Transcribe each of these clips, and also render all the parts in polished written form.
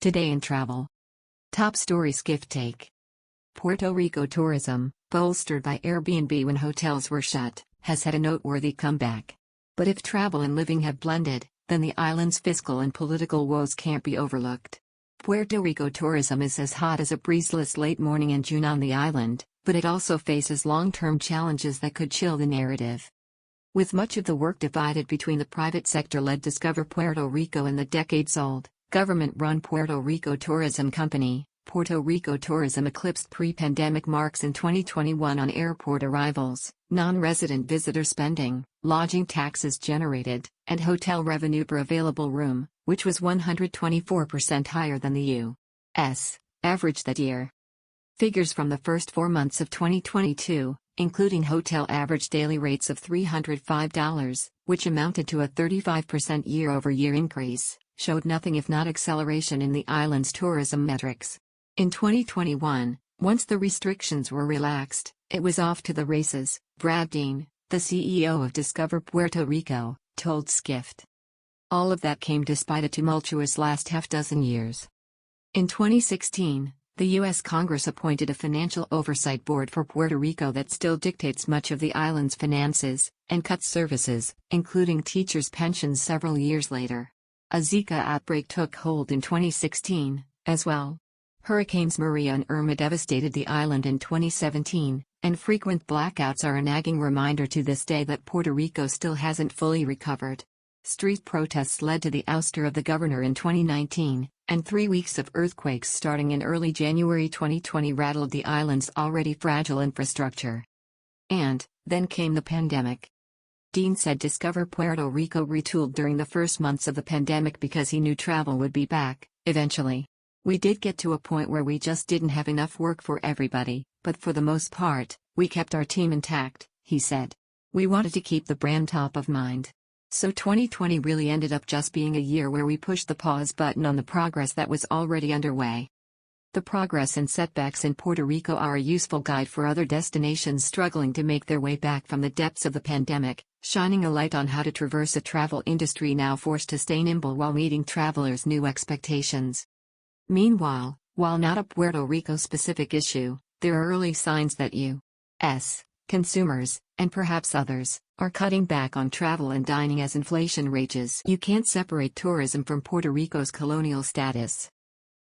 Today in travel. Top story skiff take. Puerto Rico tourism, bolstered by Airbnb when hotels were shut, has had a noteworthy comeback. But if travel and living have blended, then the island's fiscal and political woes can't be overlooked. Puerto Rico tourism is as hot as a breezeless late morning in June on the island, but it also faces long-term challenges that could chill the narrative. With much of the work divided between the private sector-led Discover Puerto Rico and the decades-old, government-run Puerto Rico Tourism Company, Puerto Rico tourism eclipsed pre-pandemic marks in 2021 on airport arrivals, non-resident visitor spending, lodging taxes generated, and hotel revenue per available room, which was 124% higher than the U.S. average that year. Figures from the first 4 months of 2022, including hotel average daily rates of $305, which amounted to a 35% year-over-year increase, showed nothing if not acceleration in the island's tourism metrics. In 2021, once the restrictions were relaxed, it was off to the races, Brad Dean, the CEO of Discover Puerto Rico, told Skift. All of that came despite a tumultuous last half-dozen years. In 2016, the U.S. Congress appointed a financial oversight board for Puerto Rico that still dictates much of the island's finances, and cuts services, including teachers' pensions several years later. A Zika outbreak took hold in 2016, as well. Hurricanes Maria and Irma devastated the island in 2017, and frequent blackouts are a nagging reminder to this day that Puerto Rico still hasn't fully recovered. Street protests led to the ouster of the governor in 2019, and 3 weeks of earthquakes starting in early January 2020 rattled the island's already fragile infrastructure. And then came the pandemic. Dean said Discover Puerto Rico retooled during the first months of the pandemic because he knew travel would be back, eventually. We did get to a point where we just didn't have enough work for everybody, but for the most part, we kept our team intact, he said. We wanted to keep the brand top of mind. So 2020 really ended up just being a year where we pushed the pause button on the progress that was already underway. The progress and setbacks in Puerto Rico are a useful guide for other destinations struggling to make their way back from the depths of the pandemic, shining a light on how to traverse a travel industry now forced to stay nimble while meeting travelers' new expectations. Meanwhile, while not a Puerto Rico-specific issue, there are early signs that U.S. consumers, and perhaps others, are cutting back on travel and dining as inflation rages. You can't separate tourism from Puerto Rico's colonial status.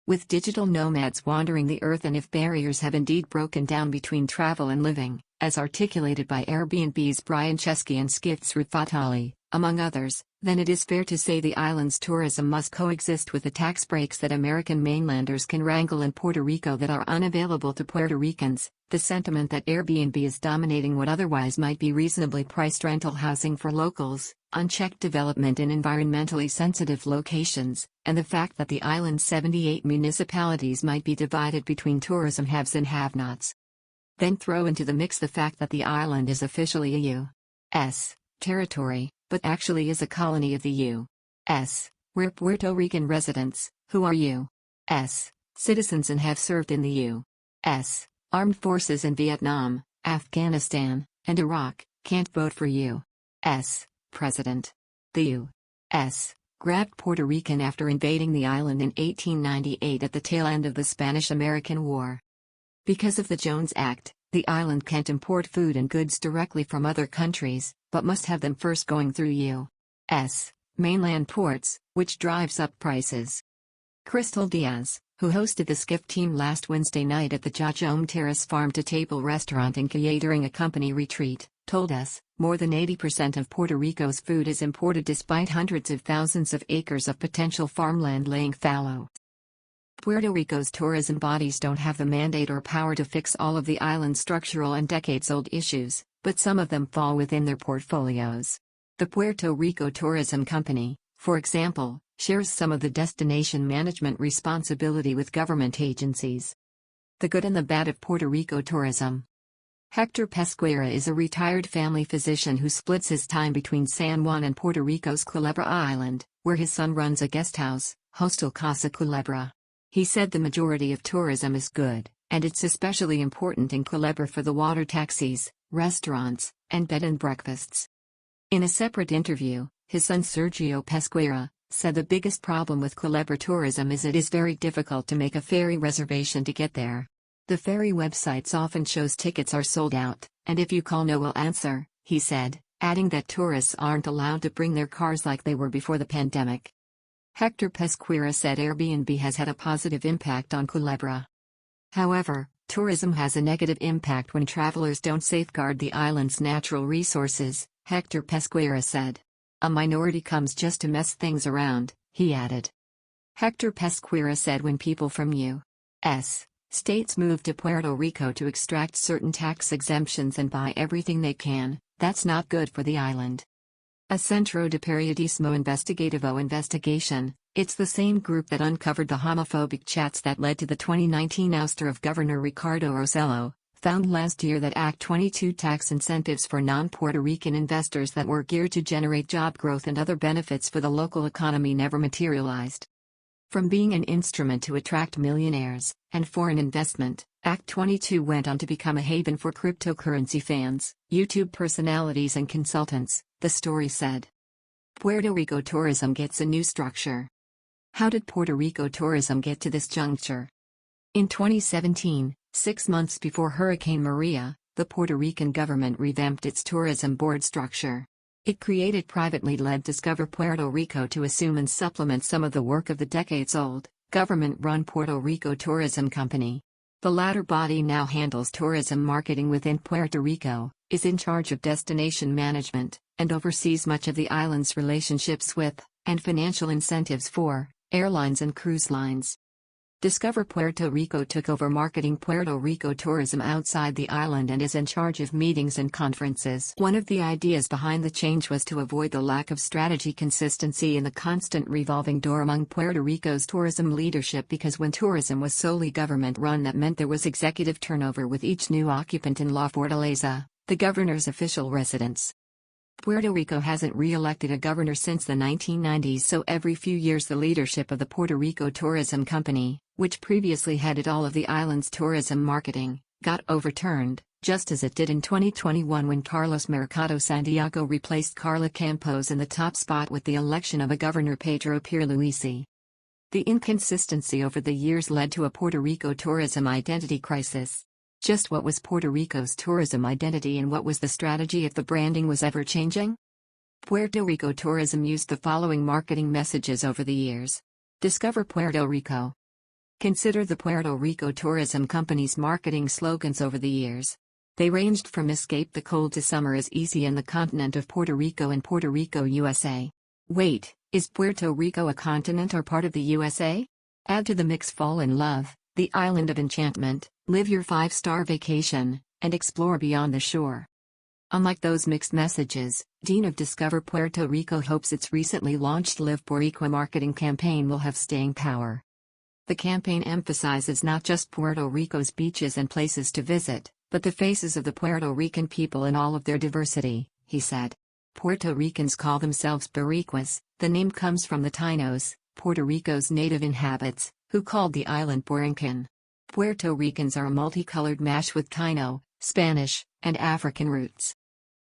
With digital nomads wandering the earth, and if barriers have indeed broken down between travel and living, as articulated by Airbnb's Brian Chesky and Skift's Rufat Ali, among others, then it is fair to say the island's tourism must coexist with the tax breaks that American mainlanders can wrangle in Puerto Rico that are unavailable to Puerto Ricans, the sentiment that Airbnb is dominating what otherwise might be reasonably priced rental housing for locals, unchecked development in environmentally sensitive locations, and the fact that the island's 78 municipalities might be divided between tourism haves and have-nots. Then throw into the mix the fact that the island is officially a U.S. territory, but actually is a colony of the U.S., where Puerto Rican residents, who are U.S. citizens and have served in the U.S. armed forces in Vietnam, Afghanistan, and Iraq, can't vote for U.S. president. The U.S. grabbed Puerto Rican after invading the island in 1898 at the tail end of the Spanish-American War. Because of the Jones Act, the island can't import food and goods directly from other countries, but must have them first going through U.S. mainland ports, which drives up prices. Crystal Diaz, who hosted the Skift team last Wednesday night at the Jajome Terrace farm-to-table restaurant in Cayey during a company retreat, told us, more than 80% of Puerto Rico's food is imported despite hundreds of thousands of acres of potential farmland laying fallow. Puerto Rico's tourism bodies don't have the mandate or power to fix all of the island's structural and decades-old issues, but some of them fall within their portfolios. The Puerto Rico Tourism Company, for example, shares some of the destination management responsibility with government agencies. The good and the bad of Puerto Rico tourism. Hector Pesquera is a retired family physician who splits his time between San Juan and Puerto Rico's Culebra Island, where his son runs a guest house, Hostal Casa Culebra. He said the majority of tourism is good, and it's especially important in Culebra for the water taxis, restaurants, and bed and breakfasts. In a separate interview, his son Sergio Pesquera, said the biggest problem with Culebra tourism is it is very difficult to make a ferry reservation to get there. The ferry websites often shows tickets are sold out, and if you call no will answer, he said, adding that tourists aren't allowed to bring their cars like they were before the pandemic. Hector Pesquera said Airbnb has had a positive impact on Culebra. However, tourism has a negative impact when travelers don't safeguard the island's natural resources, Hector Pesquera said. A minority comes just to mess things around, he added. Hector Pesquera said when people from U.S. states move to Puerto Rico to extract certain tax exemptions and buy everything they can, that's not good for the island. A Centro de Periodismo Investigativo investigation, it's the same group that uncovered the homophobic chats that led to the 2019 ouster of Governor Ricardo Rosselló, found last year that Act 22 tax incentives for non-Puerto Rican investors that were geared to generate job growth and other benefits for the local economy never materialized. From being an instrument to attract millionaires and foreign investment, Act 22 went on to become a haven for cryptocurrency fans, YouTube personalities and consultants, the story said. Puerto Rico tourism gets a new structure. How did Puerto Rico tourism get to this juncture? In 2017, 6 months before Hurricane Maria, the Puerto Rican government revamped its tourism board structure. It created privately led Discover Puerto Rico to assume and supplement some of the work of the decades-old, government-run Puerto Rico Tourism Company. The latter body now handles tourism marketing within Puerto Rico, is in charge of destination management, and oversees much of the island's relationships with, and financial incentives for, airlines and cruise lines. Discover Puerto Rico took over marketing Puerto Rico tourism outside the island and is in charge of meetings and conferences. One of the ideas behind the change was to avoid the lack of strategy consistency and the constant revolving door among Puerto Rico's tourism leadership, because when tourism was solely government-run, that meant there was executive turnover with each new occupant in La Fortaleza, the governor's official residence. Puerto Rico hasn't re-elected a governor since the 1990s, so every few years the leadership of the Puerto Rico Tourism Company, which previously headed all of the island's tourism marketing, got overturned, just as it did in 2021 when Carlos Mercado Santiago replaced Carla Campos in the top spot with the election of a Governor Pedro Pierluisi. The inconsistency over the years led to a Puerto Rico tourism identity crisis. Just what was Puerto Rico's tourism identity and what was the strategy if the branding was ever changing? Puerto Rico tourism used the following marketing messages over the years. Discover Puerto Rico. Consider the Puerto Rico Tourism Company's marketing slogans over the years. They ranged from Escape the Cold to Summer is Easy and the Continent of Puerto Rico and Puerto Rico, USA. Wait, is Puerto Rico a continent or part of the USA? Add to the mix Fall in Love, the Island of Enchantment, Live your 5-star vacation, and explore beyond the shore. Unlike those mixed messages, Dean of Discover Puerto Rico hopes its recently launched Live Boricua marketing campaign will have staying power. The campaign emphasizes not just Puerto Rico's beaches and places to visit, but the faces of the Puerto Rican people in all of their diversity, he said. Puerto Ricans call themselves Boricuas. The name comes from the Tainos, Puerto Rico's native inhabitants, who called the island Borinquen. Puerto Ricans are a multicolored mash with Taino, Spanish, and African roots.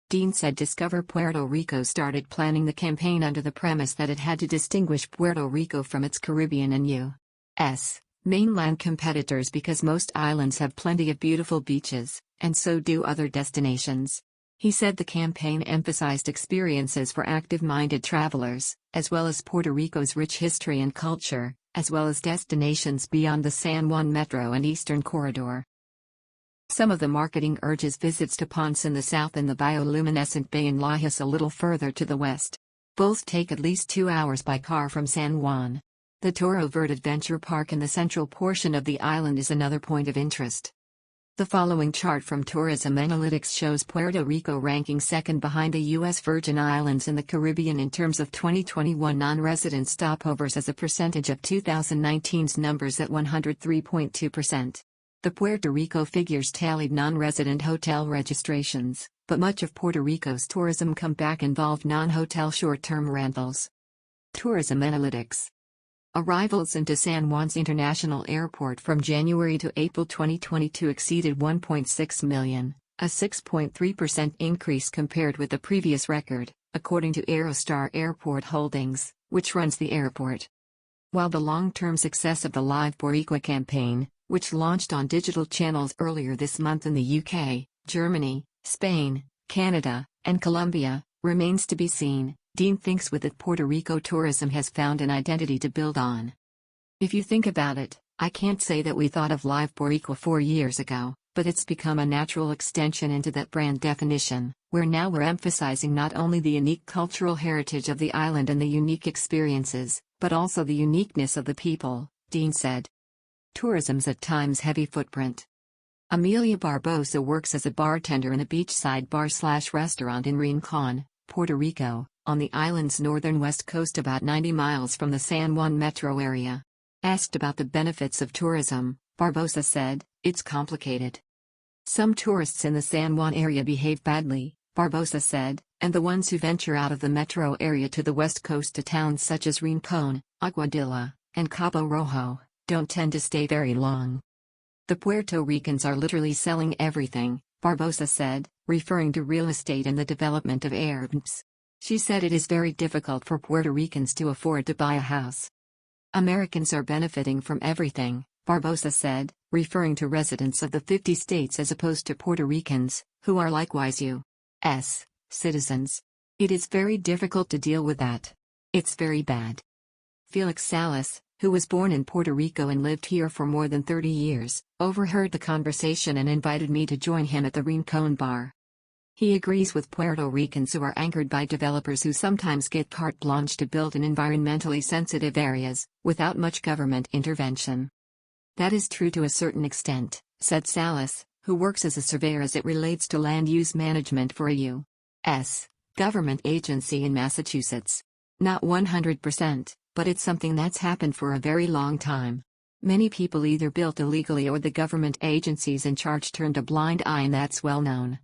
Dean said Discover Puerto Rico started planning the campaign under the premise that it had to distinguish Puerto Rico from its Caribbean and U.S. mainland competitors because most islands have plenty of beautiful beaches, and so do other destinations. He said the campaign emphasized experiences for active-minded travelers, as well as Puerto Rico's rich history and culture, as well as destinations beyond the San Juan Metro and Eastern Corridor. Some of the marketing urges visits to Ponce in the south and the bioluminescent bay in Lajas a little further to the west. Both take at least 2 hours by car from San Juan. The Toro Verde Adventure Park in the central portion of the island is another point of interest. The following chart from Tourism Analytics shows Puerto Rico ranking second behind the U.S. Virgin Islands and the Caribbean in terms of 2021 non-resident stopovers as a percentage of 2019's numbers at 103.2%. The Puerto Rico figures tallied non-resident hotel registrations, but much of Puerto Rico's tourism comeback involved non-hotel short-term rentals. Tourism Analytics. Arrivals into San Juan's International Airport from January to April 2022 exceeded 1.6 million, a 6.3% increase compared with the previous record, according to Aerostar Airport Holdings, which runs the airport. While the long-term success of the Live Boricua campaign, which launched on digital channels earlier this month in the UK, Germany, Spain, Canada, and Colombia, remains to be seen, Dean thinks with it Puerto Rico tourism has found an identity to build on. If you think about it, I can't say that we thought of Live Boricua 4 years ago, but it's become a natural extension into that brand definition, where now we're emphasizing not only the unique cultural heritage of the island and the unique experiences, but also the uniqueness of the people, Dean said. Tourism's at times heavy footprint. Amelia Barbosa works as a bartender in a beachside bar/restaurant in Rincon, Puerto Rico, on the island's northern west coast about 90 miles from the San Juan metro area. Asked about the benefits of tourism, Barbosa said, "It's complicated. Some tourists in the San Juan area behave badly," Barbosa said, "and the ones who venture out of the metro area to the west coast to towns such as Rincon, Aguadilla, and Cabo Rojo, don't tend to stay very long. The Puerto Ricans are literally selling everything," Barbosa said, referring to real estate and the development of Airbnbs. She said it is very difficult for Puerto Ricans to afford to buy a house. "Americans are benefiting from everything," Barbosa said, referring to residents of the 50 states as opposed to Puerto Ricans, who are likewise U.S. citizens. "It is very difficult to deal with that. It's very bad." Felix Salas, who was born in Puerto Rico and lived here for more than 30 years, overheard the conversation and invited me to join him at the Rincon bar. He agrees with Puerto Ricans who are anchored by developers who sometimes get carte blanche to build in environmentally sensitive areas, without much government intervention. "That is true to a certain extent," said Salas, who works as a surveyor as it relates to land use management for a U.S. government agency in Massachusetts. "Not 100%, but it's something that's happened for a very long time. Many people either built illegally or the government agencies in charge turned a blind eye, and that's well known."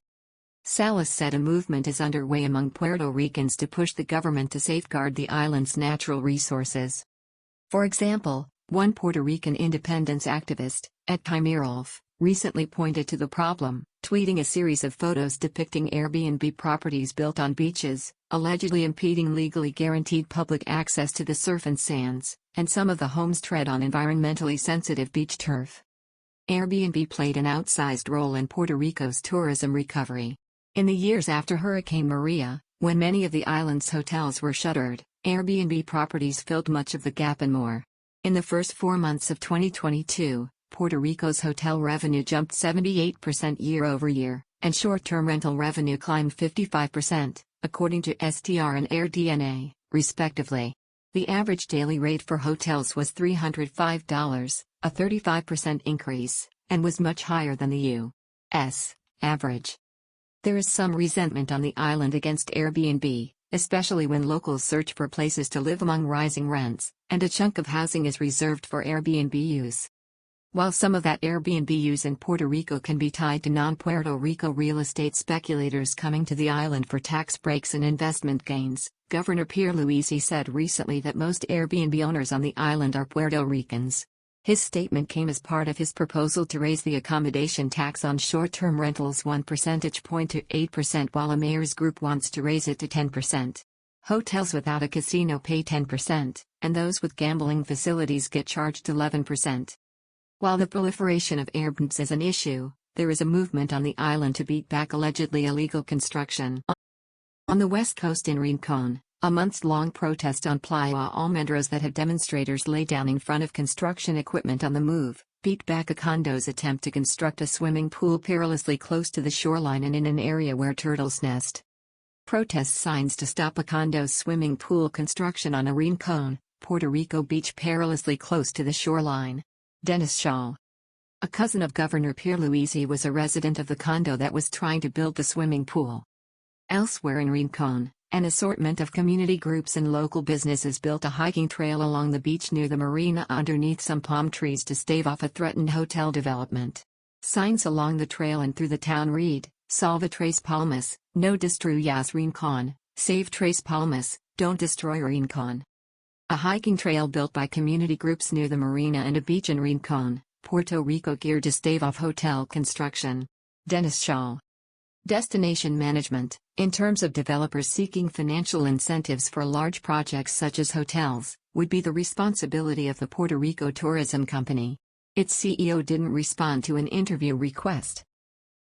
Salas said a movement is underway among Puerto Ricans to push the government to safeguard the island's natural resources. For example, one Puerto Rican independence activist, Ed Chimirolf, recently pointed to the problem, tweeting a series of photos depicting Airbnb properties built on beaches, allegedly impeding legally guaranteed public access to the surf and sands, and some of the homes tread on environmentally sensitive beach turf. Airbnb played an outsized role in Puerto Rico's tourism recovery. In the years after Hurricane Maria, when many of the island's hotels were shuttered, Airbnb properties filled much of the gap and more. In the first 4 months of 2022, Puerto Rico's hotel revenue jumped 78% year-over-year, and short-term rental revenue climbed 55%, according to STR and AirDNA, respectively. The average daily rate for hotels was $305, a 35% increase, and was much higher than the U.S. average. There is some resentment on the island against Airbnb, especially when locals search for places to live among rising rents, and a chunk of housing is reserved for Airbnb use. While some of that Airbnb use in Puerto Rico can be tied to non-Puerto Rico real estate speculators coming to the island for tax breaks and investment gains, Governor Pierluisi said recently that most Airbnb owners on the island are Puerto Ricans. His statement came as part of his proposal to raise the accommodation tax on short-term rentals 1 percentage point to 8%, while a mayor's group wants to raise it to 10%. Hotels without a casino pay 10%, and those with gambling facilities get charged 11%. While the proliferation of Airbnbs is an issue, there is a movement on the island to beat back allegedly illegal construction. On the west coast in Rincon, a months-long protest on Playa Almendros that had demonstrators lay down in front of construction equipment on the move, beat back a condo's attempt to construct a swimming pool perilously close to the shoreline and in an area where turtles nest. Protest signs to stop a condo's swimming pool construction on a Rincon, Puerto Rico beach perilously close to the shoreline. Dennis Shaw, a cousin of Governor Pierluisi, was a resident of the condo that was trying to build the swimming pool. Elsewhere in Rincon, an assortment of community groups and local businesses built a hiking trail along the beach near the marina underneath some palm trees to stave off a threatened hotel development. Signs along the trail and through the town read, "Salva Tres Palmas, no destruyas Rincon, save Tres Palmas, don't destroy Rincon." A hiking trail built by community groups near the marina and a beach in Rincon, Puerto Rico, geared to stave off hotel construction. Dennis Shaw. Destination management, in terms of developers seeking financial incentives for large projects such as hotels, would be the responsibility of the Puerto Rico Tourism Company. Its CEO didn't respond to an interview request.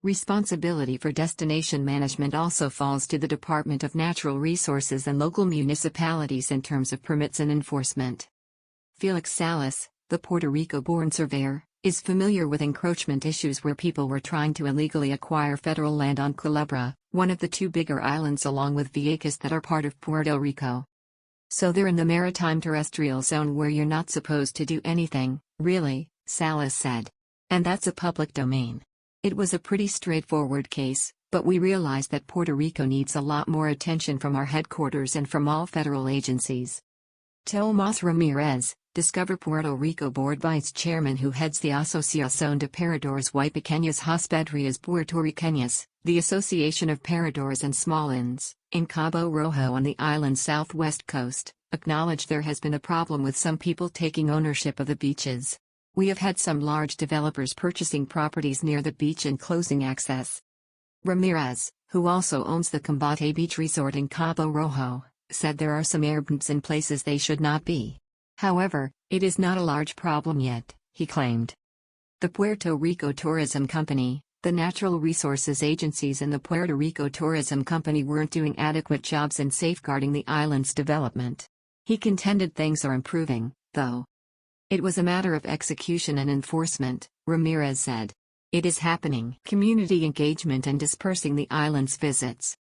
Responsibility for destination management also falls to the Department of Natural Resources and local municipalities in terms of permits and enforcement. Felix Salas, the Puerto Rico-born surveyor, is familiar with encroachment issues where people were trying to illegally acquire federal land on Culebra, one of the two bigger islands along with Vieques that are part of Puerto Rico. So they're in the maritime terrestrial zone where you're not supposed to do anything, really, Salas said. And that's a public domain. It was a pretty straightforward case, but we realized that Puerto Rico needs a lot more attention from our headquarters and from all federal agencies. Tomás Ramírez, Discover Puerto Rico Board Vice Chairman who heads the Asociación de Paradores y Pequeñas Hospederías Puertorriqueñas, the Association of Paradores and Small Inns, in Cabo Rojo on the island's southwest coast, acknowledged there has been a problem with some people taking ownership of the beaches. We have had some large developers purchasing properties near the beach and closing access. Ramirez, who also owns the Combate Beach Resort in Cabo Rojo, said there are some airbnbs in places they should not be. However, it is not a large problem yet, he claimed. The Puerto Rico Tourism Company, the natural resources agencies and the Puerto Rico Tourism Company weren't doing adequate jobs in safeguarding the island's development. He contended things are improving, though. It was a matter of execution and enforcement, Ramirez said. It is happening. Community engagement and dispersing the island's visits.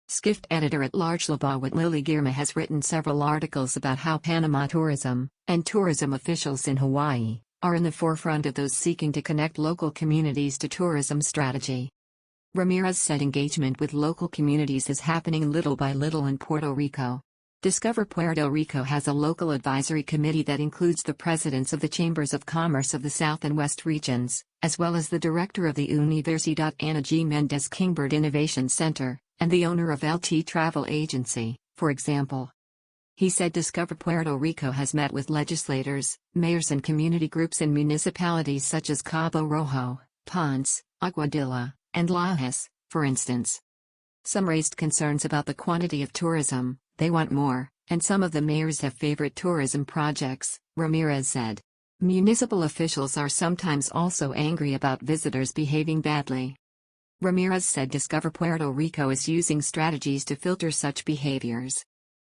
Skift editor-at-large Labawat Lily Girma has written several articles about how Panama tourism, and tourism officials in Hawaii, are in the forefront of those seeking to connect local communities to tourism strategy. Ramirez said engagement with local communities is happening little by little in Puerto Rico. Discover Puerto Rico has a local advisory committee that includes the presidents of the Chambers of Commerce of the South and West regions, as well as the director of the Universidad Ana G. Mendez Kingbird Innovation Center, and the owner of LT Travel Agency, for example. He said Discover Puerto Rico has met with legislators, mayors and community groups in municipalities such as Cabo Rojo, Ponce, Aguadilla, and Lajas, for instance. Some raised concerns about the quantity of tourism. They want more, and some of the mayors have favorite tourism projects, Ramirez said. Municipal officials are sometimes also angry about visitors behaving badly. Ramirez said Discover Puerto Rico is using strategies to filter such behaviors.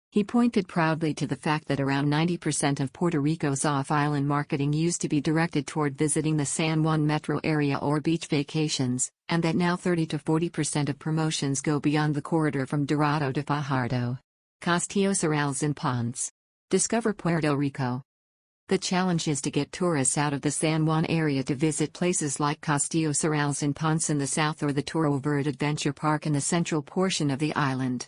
He pointed proudly to the fact that around 90% of Puerto Rico's off-island marketing used to be directed toward visiting the San Juan metro area or beach vacations, and that now 30 to 40% of promotions go beyond the corridor from Dorado to Fajardo, Castillos Urales and Ponce. Discover Puerto Rico. The challenge is to get tourists out of the San Juan area to visit places like Castillos Urales and Ponce in the south or the Toro Verde Adventure Park in the central portion of the island.